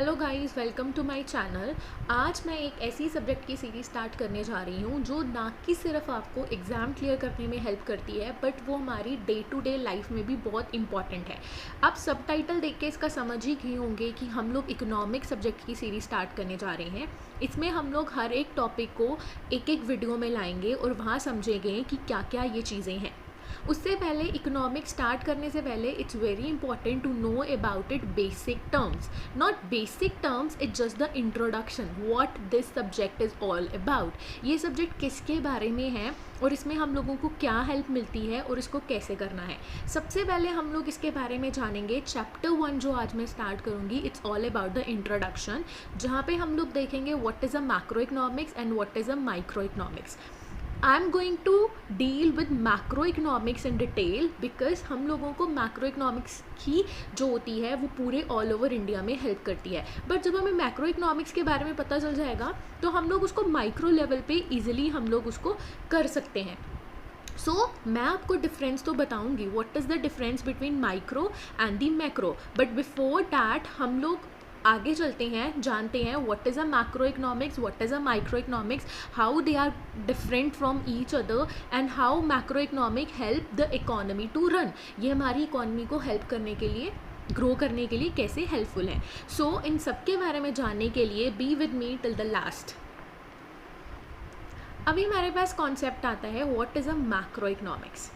Hello guys, welcome to my channel. आज मैं एक ऐसी सब्जेक्ट की सीरीज़ स्टार्ट करने जा रही हूँ जो ना कि सिर्फ आपको एग्ज़ाम क्लियर करने में हेल्प करती है, बट वो हमारी डे टू डे लाइफ में भी बहुत इंपॉर्टेंट है। आप सब टाइटल देख के इसका समझ ही गए होंगे कि हम लोग इकोनॉमिक सब्जेक्ट की सीरीज़ स्टार्ट करने जा रहे हैं। इसमें हम लोग हर एक टॉपिक को एक एक वीडियो में लाएंगे और वहाँ समझेंगे कि क्या क्या ये चीज़ें हैं। उससे पहले इकोनॉमिक्स स्टार्ट करने से पहले it's very important to know about it basic terms, not basic terms, it's just the introduction what this subject is all about. ये सब्जेक्ट किसके बारे में है और इसमें हम लोगों को क्या हेल्प मिलती है और इसको कैसे करना है। सबसे पहले हम लोग इसके बारे में जानेंगे। चैप्टर 1 जो आज मैं स्टार्ट करूँगी, it's all about the introduction, जहाँ पे हम लोग देखेंगे what is a macro economics and what is a micro economics. I am going to deal with macro economics in detail because हम लोगों को मैक्रो इकोनॉमिक्स की जो होती है वो पूरे ऑल ओवर इंडिया में हेल्प करती है। बट जब हमें मैक्रो इकोनॉमिक्स के बारे में पता चल जाएगा तो हम लोग उसको माइक्रो लेवल पे ईजिली हम लोग उसको कर सकते हैं। मैं आपको डिफरेंस तो बताऊंगी, what is the difference between micro and the macro, but before that हम लोग आगे चलते हैं, जानते हैं what is a macro economics, what is a micro economics, how they are different from each other and how macro economic help the economy to run. ये हमारी economy को हेल्प करने के लिए, ग्रो करने के लिए कैसे हेल्पफुल है। इन सब के बारे में जानने के लिए be with me till the last. अभी हमारे पास कॉन्सेप्ट आता है what is a macro economics.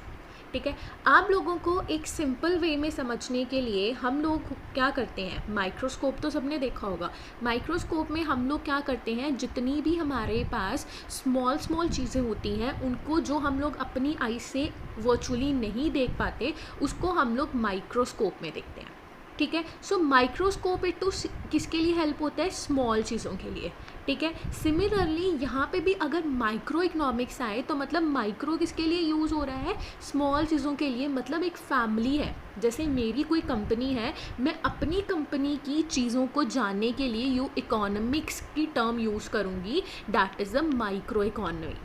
ठीक है, आप लोगों को एक सिंपल वे में समझने के लिए हम लोग क्या करते हैं, माइक्रोस्कोप तो सबने देखा होगा। माइक्रोस्कोप में हम लोग क्या करते हैं, जितनी भी हमारे पास स्मॉल स्मॉल चीज़ें होती हैं उनको जो हम लोग अपनी आई से वर्चुअली नहीं देख पाते उसको हम लोग माइक्रोस्कोप में देखते हैं। ठीक है, माइक्रोस्कोप इट तो किसके लिए हेल्प होता है, स्मॉल चीज़ों के लिए। ठीक है, सिमिलरली यहाँ पे भी अगर माइक्रो इकोनॉमिक्स आए तो मतलब माइक्रो किसके लिए यूज़ हो रहा है, स्मॉल चीज़ों के लिए। मतलब एक फैमिली है, जैसे मेरी कोई कंपनी है, मैं अपनी कंपनी की चीज़ों को जानने के लिए इकोनॉमिक्स की टर्म यूज़ करूँगी, that is a micro economy.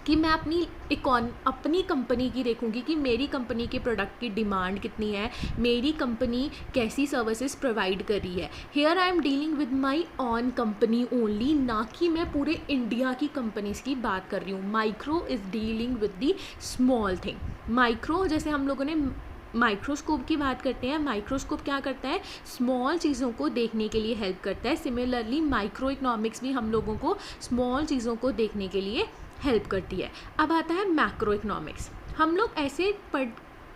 कि मैं अपनी कंपनी की देखूंगी कि मेरी कंपनी के प्रोडक्ट की डिमांड कितनी है, मेरी कंपनी कैसी सर्विसेज प्रोवाइड कर रही है। Here I am dealing with my on company only, ना कि मैं पूरे इंडिया की कंपनीज की बात कर रही हूँ। Micro is dealing with the small thing. Micro, जैसे हम लोगों ने माइक्रोस्कोप की बात करते हैं, माइक्रोस्कोप क्या करता है, स्मॉल चीज़ों को देखने के लिए हेल्प करता है। सिमिलरली माइक्रो इकोनॉमिक्स भी हम लोगों को स्मॉल चीज़ों को देखने के लिए हेल्प करती है। अब आता है मैक्रो इकोनॉमिक्स। हम लोग ऐसे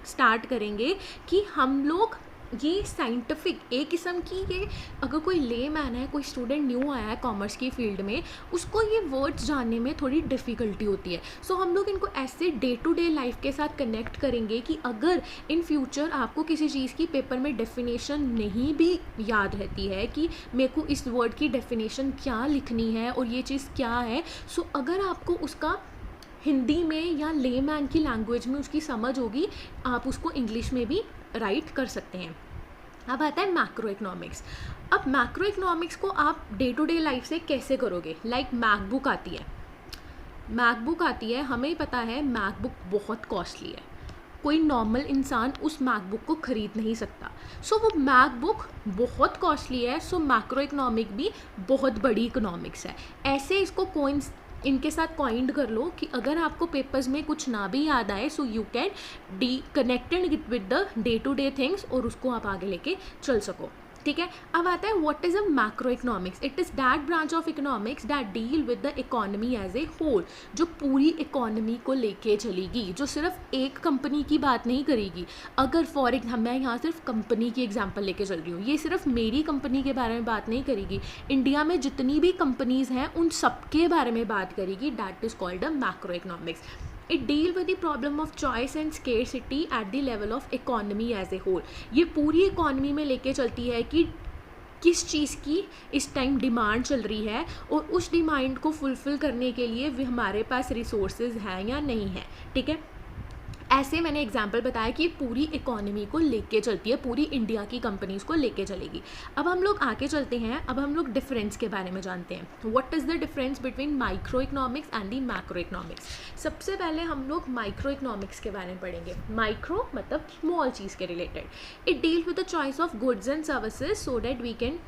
स्टार्ट करेंगे कि हम लोग ये साइंटिफिक एक किस्म की, ये अगर कोई ले मैन है, कोई स्टूडेंट न्यू आया है कॉमर्स की फील्ड में, उसको ये वर्ड्स जानने में थोड़ी डिफ़िकल्टी होती है। हम लोग इनको ऐसे डे टू डे लाइफ के साथ कनेक्ट करेंगे कि अगर इन फ्यूचर आपको किसी चीज़ की पेपर में डेफिनेशन नहीं भी याद रहती है कि मेरे को इस वर्ड की डेफिनेशन क्या लिखनी है और ये चीज़ क्या है, अगर आपको उसका हिंदी में या लेमैन की लैंग्वेज में उसकी समझ होगी, आप उसको इंग्लिश में भी राइट कर सकते हैं। अब आता है मैक्रो इकोनॉमिक्स। अब मैक्रो इकोनॉमिक्स को आप डे टू डे लाइफ से कैसे करोगे, लाइक मैकबुक आती है, हमें पता है मैकबुक बहुत कॉस्टली है, कोई नॉर्मल इंसान उस मैकबुक को ख़रीद नहीं सकता। वो मैकबुक बहुत कॉस्टली है, मैक्रो इकोनॉमिक भी बहुत बड़ी इकोनॉमिक्स है। ऐसे इसको इनके साथ कॉइंड कर लो कि अगर आपको पेपर्स में कुछ ना भी याद आए, you can be connected with the day to day things और उसको आप आगे लेके चल सको। ठीक है, अब आता है what is a macro economics. It is that branch of economics that deal with the economy as a whole, जो पूरी इकोनॉमी को लेके चलेगी, जो सिर्फ एक कंपनी की बात नहीं करेगी। अगर फॉर एग्जाम्पल मैं यहाँ सिर्फ कंपनी की एग्जांपल लेके चल रही हूँ, ये सिर्फ मेरी कंपनी के बारे में बात नहीं करेगी, इंडिया में जितनी भी कंपनीज़ हैं उन सबके बारे में बात करेगी। That is called a macro economics. It deal with the problem of choice and scarcity at the level of economy as a whole. ये पूरी इकोनॉमी में लेके चलती है कि किस चीज़ की इस टाइम डिमांड चल रही है और उस डिमांड को फुलफ़िल करने के लिए हमारे पास रिसोर्सेज हैं या नहीं है। ठीक है, ऐसे मैंने एग्जाम्पल बताया कि पूरी इकोनॉमी को लेके चलती है, पूरी इंडिया की कंपनीज़ को लेके चलेगी। अब हम लोग आगे चलते हैं, अब हम लोग डिफरेंस के बारे में जानते हैं। What is the difference between micro economics and the macro economics. सबसे पहले हम लोग माइक्रो इकोनॉमिक्स के बारे में पढ़ेंगे। माइक्रो मतलब स्मॉल चीज़ के related. It deal with the choice of goods and services so that we can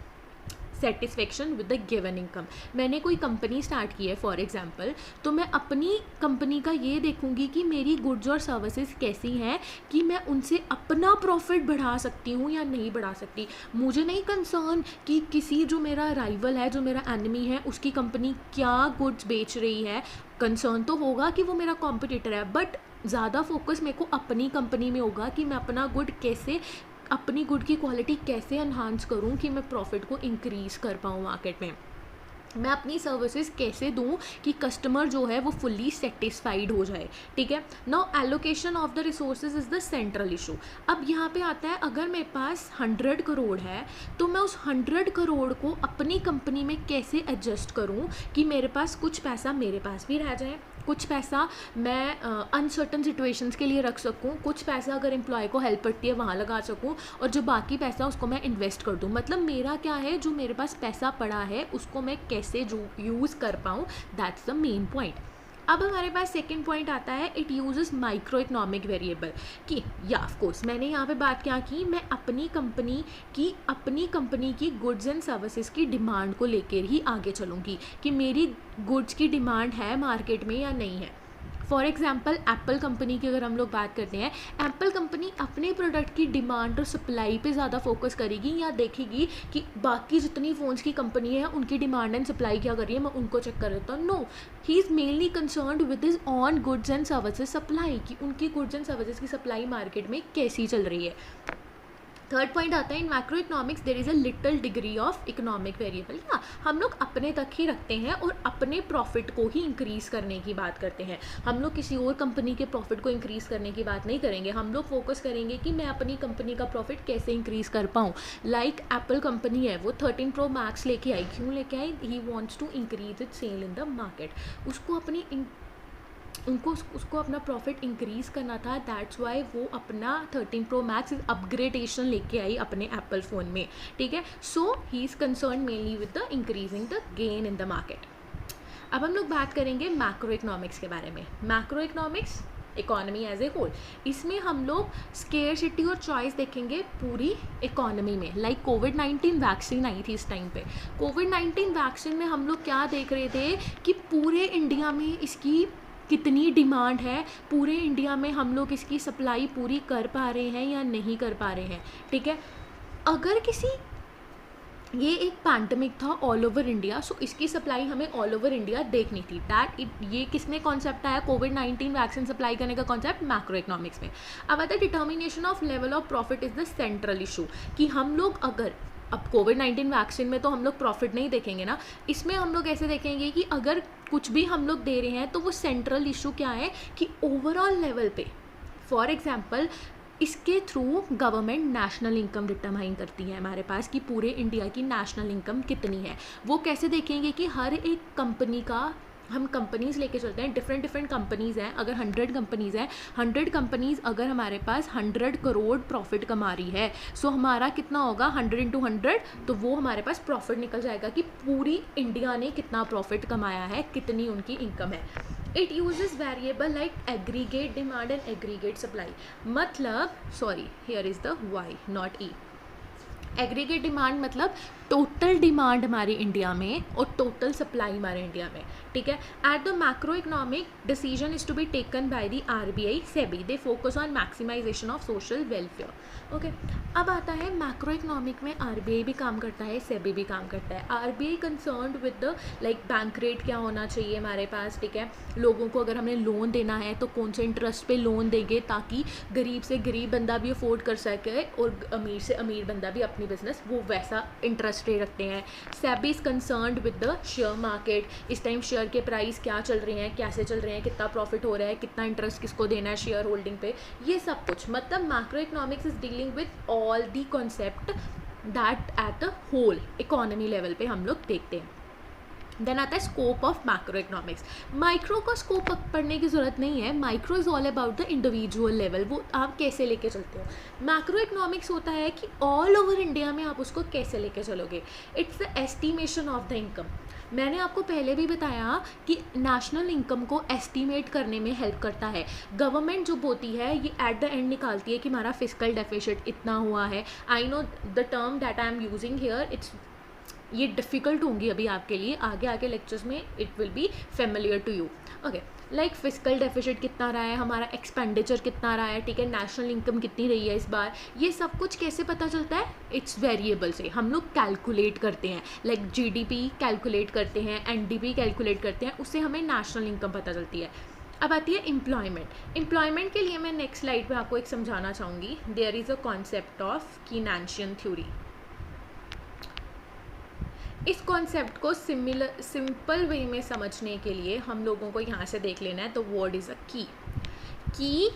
satisfaction with the given income. मैंने कोई कंपनी स्टार्ट की है फॉर एग्जांपल, तो मैं अपनी कंपनी का ये देखूंगी कि मेरी गुड्स और सर्विसेज कैसी हैं, कि मैं उनसे अपना प्रॉफिट बढ़ा सकती हूँ या नहीं बढ़ा सकती। मुझे नहीं कंसर्न कि किसी जो मेरा राइवल है, जो मेरा एनिमी है, उसकी कंपनी क्या गुड्स बेच रही है। कंसर्न तो होगा कि वो मेरा कॉम्पिटिटर है, बट ज़्यादा फोकस मेरे को अपनी कंपनी में होगा कि मैं अपना गुड कैसे, अपनी गुड की क्वालिटी कैसे एनहांस करूं कि मैं प्रॉफिट को इंक्रीज़ कर पाऊँ मार्केट में। मैं अपनी सर्विसेज कैसे दूं कि कस्टमर जो है वो फुल्ली सेटिस्फाइड हो जाए। ठीक है, now allocation of the resources is the central issue. अब यहाँ पे आता है, अगर मेरे पास 100 करोड़ है तो मैं उस 100 करोड़ को अपनी कंपनी में कैसे एडजस्ट करूँ कि मेरे पास कुछ पैसा मेरे पास भी रह जाए, कुछ पैसा मैं अनसर्टन सिचुएशंस के लिए रख सकूँ, कुछ पैसा अगर एम्प्लॉय को हेल्प पड़ती है वहाँ लगा सकूँ, और जो बाकी पैसा उसको मैं इन्वेस्ट कर दूँ। मतलब मेरा क्या है, जो मेरे पास पैसा पड़ा है उसको मैं कैसे जो यूज़ कर पाऊँ, दैट्स द मेन पॉइंट। अब हमारे पास सेकंड पॉइंट आता है, it uses micro economic variable, कि या ऑफ कोर्स मैंने यहाँ पे बात क्या की, मैं अपनी कंपनी की गुड्स एंड सर्विसेज की डिमांड को लेकर ही आगे चलूँगी कि मेरी गुड्स की डिमांड है मार्केट में या नहीं है। फॉर एग्जाम्पल एप्पल कंपनी की अगर हम लोग बात करते हैं, एप्पल कंपनी अपने प्रोडक्ट की डिमांड और सप्लाई पे ज़्यादा फोकस करेगी, या देखेगी कि बाकी जितनी फ़ोन्स की कंपनी है उनकी डिमांड एंड सप्लाई क्या कर रही है, मैं उनको चेक कर लेता हूँ। No, he is mainly concerned with his own goods and services supply, कि उनकी गुड्स एंड सर्विसेज की सप्लाई मार्केट में कैसी चल रही है। थर्ड पॉइंट आता है, in macro economics there is a little degree of economic variable. या हम लोग अपने तक ही रखते हैं और अपने प्रॉफिट को ही इंक्रीज़ करने की बात करते हैं। हम लोग किसी और कंपनी के प्रॉफिट को इंक्रीज़ करने की बात नहीं करेंगे। हम लोग फोकस करेंगे कि मैं अपनी कंपनी का प्रॉफिट कैसे इंक्रीज़ कर पाऊँ। लाइक एप्पल कंपनी है, वो 13 Pro Max लेके आई, क्यों लेके आई, he wants to increase it sale in the market. उसको अपना प्रॉफिट इंक्रीज़ करना था, दैट्स वाई वो अपना 13 Pro Max अपग्रेडेशन लेके आई अपने एप्पल फ़ोन में। ठीक है, so he is concern mainly with the increasing the gain in the market. अब हम लोग बात करेंगे मैक्रो इकोनॉमिक्स के बारे में। Macro economics, economy as a whole, इसमें हम लोग स्केर्सिटी और चॉइस देखेंगे पूरी इकोनॉमी में। लाइक कोविड-19 वैक्सीन आई थी इस टाइम पे, कोविड-19 वैक्सीन में हम लोग क्या देख रहे थे कि पूरे इंडिया में इसकी कितनी डिमांड है, पूरे इंडिया में हम लोग इसकी सप्लाई पूरी कर पा रहे हैं या नहीं कर पा रहे हैं। ठीक है, अगर ये एक पैंडमिक था ऑल ओवर इंडिया, सो इसकी सप्लाई हमें ऑल ओवर इंडिया देखनी थी। ये किसमें कॉन्सेप्ट आया, कोविड-19 वैक्सीन सप्लाई करने का कॉन्सेप्ट मैक्रो इकोनॉमिक्स में। अब आता है determination of level of profit is the central issue, कि हम लोग अगर अब कोविड-19 वैक्सीन में तो हम लोग प्रॉफिट नहीं देखेंगे ना, इसमें हम लोग ऐसे देखेंगे कि अगर कुछ भी हम लोग दे रहे हैं तो वो सेंट्रल इशू क्या है कि ओवरऑल लेवल पे, फॉर एग्जांपल इसके through government national income determine करती है हमारे पास कि पूरे इंडिया की नेशनल इनकम कितनी है। वो कैसे देखेंगे कि हर एक कंपनी का, हम कंपनीज़ लेके चलते हैं, डिफरेंट कंपनीज़ हैं, अगर 100 कंपनीज़ हैं, 100 कंपनीज़ अगर हमारे पास 100 करोड़ प्रॉफिट कमा रही है, सो हमारा कितना होगा 100 into 100, तो वो हमारे पास प्रॉफिट निकल जाएगा कि पूरी इंडिया ने कितना प्रॉफिट कमाया है, कितनी उनकी इनकम है। It uses variable like aggregate demand and aggregate supply, मतलब sorry here is the Y not E. Aggregate demand मतलब टोटल डिमांड हमारे इंडिया में और टोटल सप्लाई हमारे इंडिया में। ठीक है, at the macro economic decision is to be taken by the RBI SEBI, they focus on maximization of social welfare. Okay, अब आता है मैक्रो इकोनॉमिक में RBI भी काम करता है, सेबी भी काम करता है। RBI concerned with the like bank rate क्या होना चाहिए हमारे पास। ठीक है, लोगों को अगर हमें लोन देना है तो कौन से इंटरेस्ट पे लोन देंगे ताकि गरीब से गरीब बंदा भी अफोर्ड कर सके और अमीर से अमीर बंदा भी अपनी बिजनेस वो वैसा इंटरेस्ट रेट रखते हैं। SEBI is concerned with the share market, इस टाइम शेयर के प्राइस क्या चल रहे हैं, कैसे चल रहे हैं, कितना प्रॉफिट हो रहा है, कितना इंटरेस्ट किसको देना है शेयर होल्डिंग पे, ये सब कुछ। मतलब macro economics is dealing with all the concept that at the whole economy level पे हम लोग देखते हैं। देन आता है scope of macro economics. Micro का स्कोप पढ़ने की ज़रूरत नहीं है, micro is all about the individual level, वो आप कैसे लेके चलते हो। मैक्रो इकोनॉमिक्स होता है कि ऑल ओवर इंडिया में आप उसको कैसे लेके चलोगे। It's the estimation of the income. मैंने आपको पहले भी बताया कि नेशनल इनकम को एस्टिमेट करने में हेल्प करता है। गवर्नमेंट जो होती है ये एट द एंड निकालती है कि हमारा फिस्कल डेफिसिट इतना हुआ है। I know the term that I am using here, it's ये डिफ़िकल्ट होंगी अभी आपके लिए, आगे आगे लेक्चर्स में it will be familiar to you. Okay, like physical deficit कितना रहा है, हमारा एक्सपेंडिचर कितना रहा है, ठीक है, नेशनल इनकम कितनी रही है इस बार, ये सब कुछ कैसे पता चलता है? इट्स वेरिएबल से हम लोग कैलकुलेट करते हैं, लाइक जीडीपी कैलकुलेट करते हैं, एनडीपी कैलकुलेट करते हैं, उससे हमें नेशनल इनकम पता चलती है। अब आती है एम्प्लॉयमेंट। एम्प्लॉयमेंट के लिए मैं नेक्स्ट स्लाइड पे आपको एक समझाना चाहूँगी। There is a concept of Keynesian theory. इस कॉन्सेप्ट को सिंपल वे में समझने के लिए हम लोगों को यहाँ से देख लेना है। तो वर्ड इज़ अ की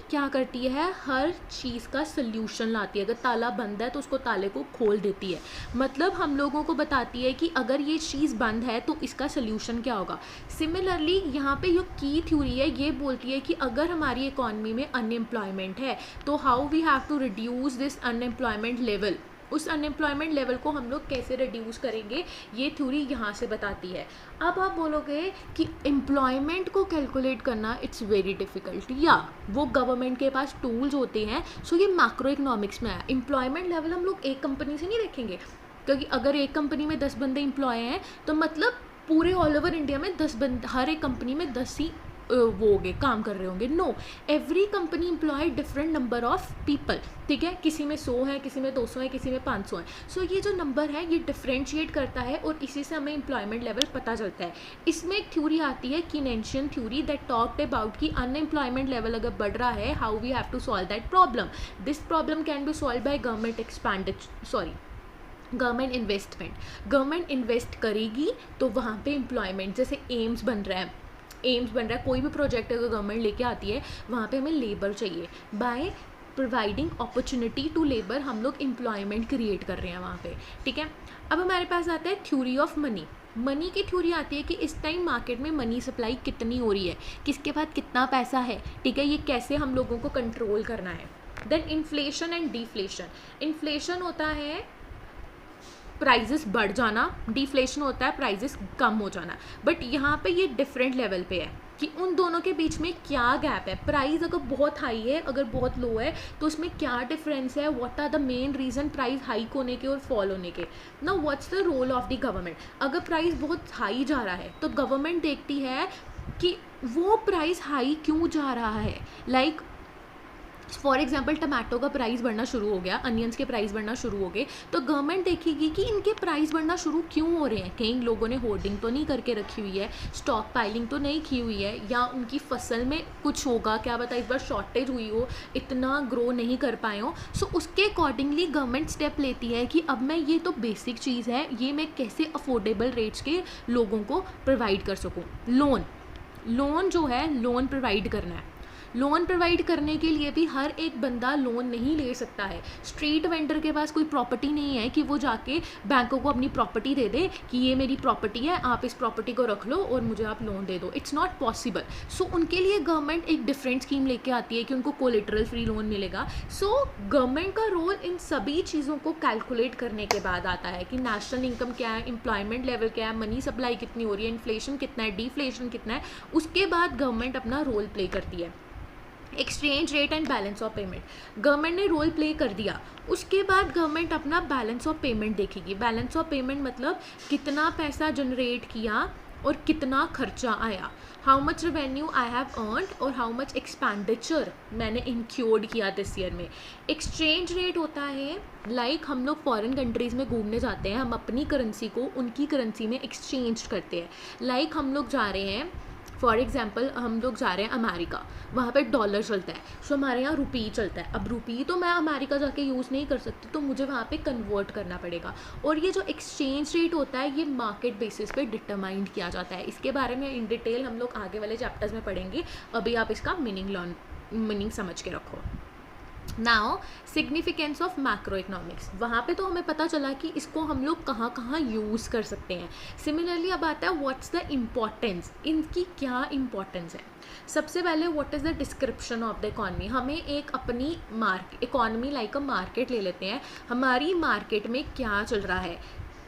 क्या करती है? हर चीज़ का सल्यूशन लाती है। अगर ताला बंद है तो उसको ताले को खोल देती है, मतलब हम लोगों को बताती है कि अगर ये चीज़ बंद है तो इसका सल्यूशन क्या होगा। सिमिलरली यहाँ पे जो की थ्योरी है ये बोलती है कि अगर हमारी इकॉनमी में अनएम्प्लॉयमेंट है तो how we have to reduce this unemployment level, उस अनएम्प्लॉयमेंट लेवल को हम लोग कैसे रिड्यूस करेंगे, ये थ्योरी यहाँ से बताती है। अब आप बोलोगे कि एम्प्लॉयमेंट को कैलकुलेट करना इट्स वेरी डिफ़िकल्ट, या वो गवर्नमेंट के पास टूल्स होते हैं। सो ये मैक्रो इकोनॉमिक्स में है। एम्प्लॉयमेंट लेवल हम लोग एक कंपनी से नहीं देखेंगे, क्योंकि अगर एक कंपनी में 10 बंदे एम्प्लॉय हैं तो मतलब पूरे ऑल ओवर इंडिया में 10 बंदे, हर एक कंपनी में 10 ही वो होंगे, काम कर रहे होंगे। No, every company employ different number of people, ठीक है, किसी में 100 है, किसी में 200 है, किसी में 500 है। सो ये जो नंबर है ये डिफ्रेंशिएट करता है और इसी से हमें एम्प्लॉयमेंट लेवल पता चलता है। इसमें एक थ्योरी आती है Keynesian theory that talked about कि अनएम्प्लॉयमेंट लेवल अगर बढ़ रहा है, how we have to solve that problem. This problem can be solve by government investment. Government invest करेगी तो वहाँ पे एम्प्लॉयमेंट, जैसे एम्स बन रहा है, कोई भी प्रोजेक्ट अगर गवर्नमेंट लेके आती है वहाँ पे हमें लेबर चाहिए। By providing opportunity to labour हम लोग एम्प्लॉयमेंट क्रिएट कर रहे हैं वहाँ पे, ठीक है। अब हमारे पास आता है थ्योरी ऑफ मनी। मनी की थ्योरी आती है कि इस टाइम मार्केट में मनी सप्लाई कितनी हो रही है, किसके पास कितना पैसा है, ठीक है, ये कैसे हम लोगों को कंट्रोल करना है। Then inflation and deflation. Inflation होता है प्राइजेस बढ़ जाना, डिफ्लेशन होता है प्राइजेस कम हो जाना। बट यहाँ पे ये डिफरेंट लेवल पे है कि उन दोनों के बीच में क्या गैप है। प्राइस अगर बहुत हाई है, अगर बहुत लो है, तो उसमें क्या डिफरेंस है, what are the main reason price hike होने के और फॉल होने के। ना what's the role of the government. अगर प्राइस बहुत हाई जा रहा है तो गवर्नमेंट देखती है कि वो प्राइस हाई क्यों जा रहा है। लाइक फॉर एग्जाम्पल टमाटो का प्राइस बढ़ना शुरू हो गया, अनियंस के प्राइस बढ़ना शुरू हो गए, तो गवर्नमेंट देखेगी कि इनके प्राइस बढ़ना शुरू क्यों हो रहे हैं। कहीं लोगों ने होर्डिंग तो नहीं करके रखी हुई है, स्टॉक पाइलिंग तो नहीं की हुई है, या उनकी फसल में कुछ होगा, क्या पता इस बार शॉर्टेज हुई हो, इतना ग्रो नहीं कर पाए हो। सो उसके अकॉर्डिंगली गवर्नमेंट स्टेप लेती है कि अब मैं ये तो बेसिक चीज़ है, ये मैं कैसे अफोर्डेबल रेट्स के लोगों को प्रोवाइड कर सकूँ। लोन जो है, लोन प्रोवाइड करना है। लोन प्रोवाइड करने के लिए भी हर एक बंदा लोन नहीं ले सकता है। स्ट्रीट वेंडर के पास कोई प्रॉपर्टी नहीं है कि वो जाके बैंकों को अपनी प्रॉपर्टी दे दे कि ये मेरी प्रॉपर्टी है, आप इस प्रॉपर्टी को रख लो और मुझे आप लोन दे दो। It's not possible. सो उनके लिए गवर्नमेंट एक डिफरेंट स्कीम लेके आती है कि उनको कोलेटरल फ्री लोन मिलेगा। सो गवर्नमेंट का रोल इन सभी चीज़ों को कैलकुलेट करने के बाद आता है कि नेशनल इनकम क्या है, एम्प्लॉयमेंट लेवल क्या है, मनी सप्लाई कितनी हो रही है, इन्फ्लेशन कितना है, डिफ्लेशन कितना है। उसके बाद गवर्नमेंट अपना रोल प्ले करती है। Exchange rate and balance of payment, government ने रोल प्ले कर दिया। उसके बाद गवर्नमेंट अपना बैलेंस ऑफ पेमेंट देखेगी। बैलेंस ऑफ पेमेंट मतलब कितना पैसा जनरेट किया और कितना खर्चा आया, how much revenue I have earned और हाउ मच एक्सपेंडिचर मैंने इंक्योर्ड किया दिस ईयर में। एक्सचेंज रेट होता है लाइक हम लोग फॉरेन कंट्रीज़ में घूमने जाते हैं, हम अपनी करेंसी को उनकी करेंसी में एक्सचेंज करते हैं। लाइक हम लोग जा रहे हैं, फॉर एग्जाम्पल हम लोग जा रहे हैं अमेरिका, वहाँ पे डॉलर चलता है, सो हमारे यहाँ रुपी चलता है। अब रुपी तो मैं अमेरिका जाके यूज़ नहीं कर सकती, तो मुझे वहाँ पे कन्वर्ट करना पड़ेगा। और ये जो एक्सचेंज रेट होता है ये मार्केट बेसिस पे डिटरमाइंड किया जाता है। इसके बारे में इन डिटेल हम लोग आगे वाले चैप्टर्स में पढ़ेंगे। अभी आप इसका मीनिंग समझ के रखो। Now significance of macro economics, वहाँ पे तो हमें पता चला कि इसको हम लोग कहाँ कहाँ यूज़ कर सकते हैं। सिमिलरली अब आता है व्हाट्स द इम्पॉर्टेंस, इनकी क्या इम्पॉर्टेंस है। सबसे पहले what is the description of the economy. हमें एक अपनी इकॉनमी लाइक अ मार्केट ले लेते हैं, हमारी मार्केट में क्या चल रहा है।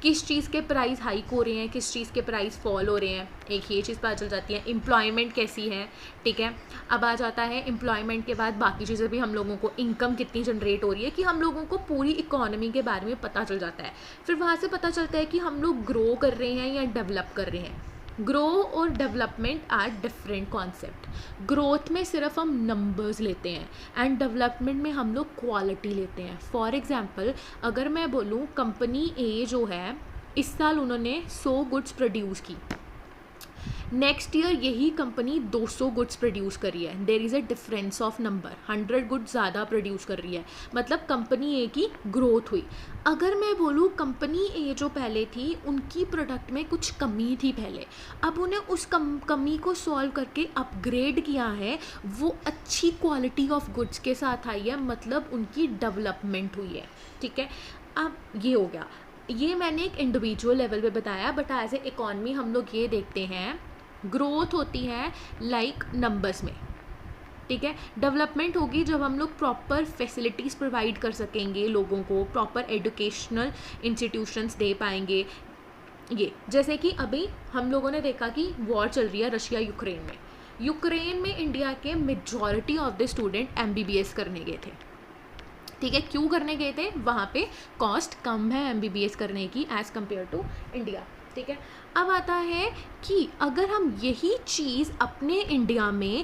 किस चीज़ के प्राइस हाइक हो रहे हैं, किस चीज़ के प्राइस फॉल हो रहे हैं, एक ये चीज़ पता चल जाती है। एम्प्लॉयमेंट कैसी है, ठीक है। अब आ जाता है एम्प्लॉयमेंट के बाद बाकी चीज़ें भी, हम लोगों को इनकम कितनी जनरेट हो रही है, कि हम लोगों को पूरी इकोनॉमी के बारे में पता चल जाता है। फिर वहाँ से पता चलता है कि हम लोग ग्रो कर रहे हैं या डेवलप कर रहे हैं। ग्रो और development are different concept. Growth में सिर्फ हम नंबर्स लेते हैं एंड डेवलपमेंट में हम लोग क्वालिटी लेते हैं। फॉर एग्जांपल अगर मैं बोलूँ कंपनी ए जो है, इस साल उन्होंने 100 गुड्स प्रोड्यूस की, नेक्स्ट ईयर यही कंपनी 200 गुड्स प्रोड्यूस कर रही है, there is a difference of number, 100 goods ज़्यादा प्रोड्यूस कर रही है, मतलब कंपनी ए की ग्रोथ हुई। अगर मैं बोलूँ कंपनी ए जो पहले थी उनकी प्रोडक्ट में कुछ कमी थी पहले, अब उन्हें उस कमी को सॉल्व करके अपग्रेड किया है, वो अच्छी क्वालिटी ऑफ गुड्स के साथ आई है, मतलब उनकी डेवलपमेंट हुई है, ठीक है। अब ये हो गया, ये मैंने एक इंडिविजुअल लेवल पे बताया, बट एज ए इकॉनमी हम लोग ये देखते हैं ग्रोथ होती है लाइक नंबर्स में, ठीक है। डेवलपमेंट होगी जब हम लोग प्रॉपर फैसिलिटीज़ प्रोवाइड कर सकेंगे लोगों को, प्रॉपर एजुकेशनल इंस्टीट्यूशंस दे पाएंगे। ये जैसे कि अभी हम लोगों ने देखा कि वॉर चल रही है रशिया यूक्रेन में इंडिया के majority of the student MBBS करने गए थे, ठीक है। क्यों करने गए थे? वहाँ पे कॉस्ट कम है MBBS करने की एज़ कम्पेयर टू इंडिया, ठीक है। अब आता है कि अगर हम यही चीज़ अपने इंडिया में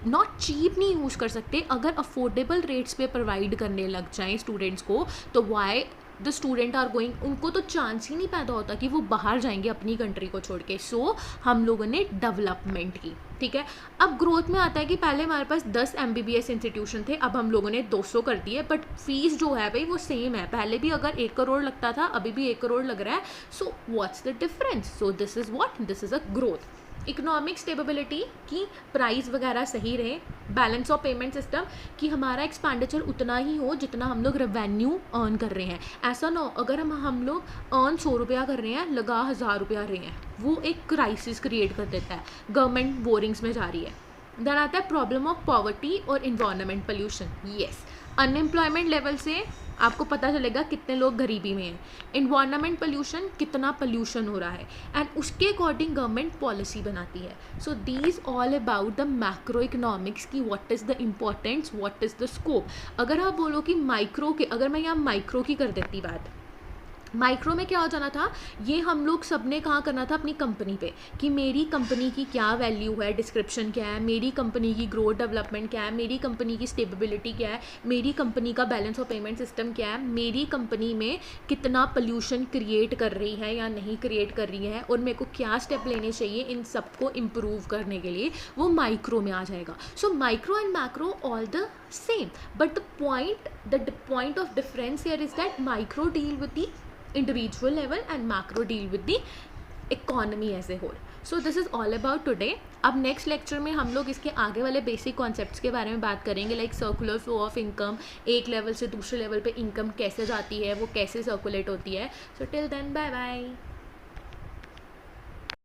नॉट चीप नहीं यूज़ कर सकते, अगर अफोर्डेबल रेट्स पे प्रोवाइड करने लग जाएं स्टूडेंट्स को, तो why the student are going, उनको तो चांस ही नहीं पैदा होता कि वो बाहर जाएंगे अपनी कंट्री को छोड़ के। सो हम लोगों ने डेवलपमेंट की, ठीक है। अब ग्रोथ में आता है कि पहले हमारे पास 10 MBBS इंस्टीट्यूशन थे, अब हम लोगों ने 200 कर दिए, बट फीस जो है भाई वो सेम है, पहले भी अगर 1 करोड़ लगता था अभी भी 1 करोड़ लग रहा है। So what's the difference? So this is what, this is a growth. Economic stability की प्राइस वगैरह सही रहे, बैलेंस ऑफ पेमेंट सिस्टम कि हमारा एक्सपेंडिचर उतना ही हो जितना हम लोग रेवेन्यू अर्न कर रहे हैं। ऐसा ना हो अगर हम लोग अर्न 100 रुपया कर रहे हैं, लगा 1000 रुपया रहे हैं, वो एक क्राइसिस क्रिएट कर देता है, गवर्नमेंट बोरिंग्स में जा रही है। देन आता है प्रॉब्लम ऑफ पॉवर्टी और environment pollution. Yes, unemployment level से आपको पता चलेगा कितने लोग गरीबी में हैं, इन्वायरमेंट पोल्यूशन कितना पोल्यूशन हो रहा है, एंड उसके अकॉर्डिंग गवर्नमेंट पॉलिसी बनाती है। So these all about the macro economics की what is the importance, what is the scope. अगर आप बोलो कि माइक्रो के, अगर मैं यहाँ माइक्रो की कर देती बात, माइक्रो में क्या हो जाना था, ये हम लोग सब ने कहाँ करना था, अपनी कंपनी पे, कि मेरी कंपनी की क्या वैल्यू है, डिस्क्रिप्शन क्या है, मेरी कंपनी की ग्रोथ डेवलपमेंट क्या है, मेरी कंपनी की स्टेबिलिटी क्या है, मेरी कंपनी का बैलेंस ऑफ पेमेंट सिस्टम क्या है, मेरी कंपनी में कितना पोल्यूशन क्रिएट कर रही है या नहीं क्रिएट कर रही है, और मेरे को क्या स्टेप लेने चाहिए इन सबको इम्प्रूव करने के लिए, वो माइक्रो में आ जाएगा। So micro and macro all the same, but the point of difference here is that micro deal with the individual level and macro deal with the economy as a whole. So this is all about today. अब next lecture में हम लोग इसके आगे वाले basic concepts के बारे में बात करेंगे, like circular flow of income, एक लेवल से दूसरे लेवल पे इनकम कैसे जाती है, वो कैसे सर्कुलेट होती है। So till then bye bye.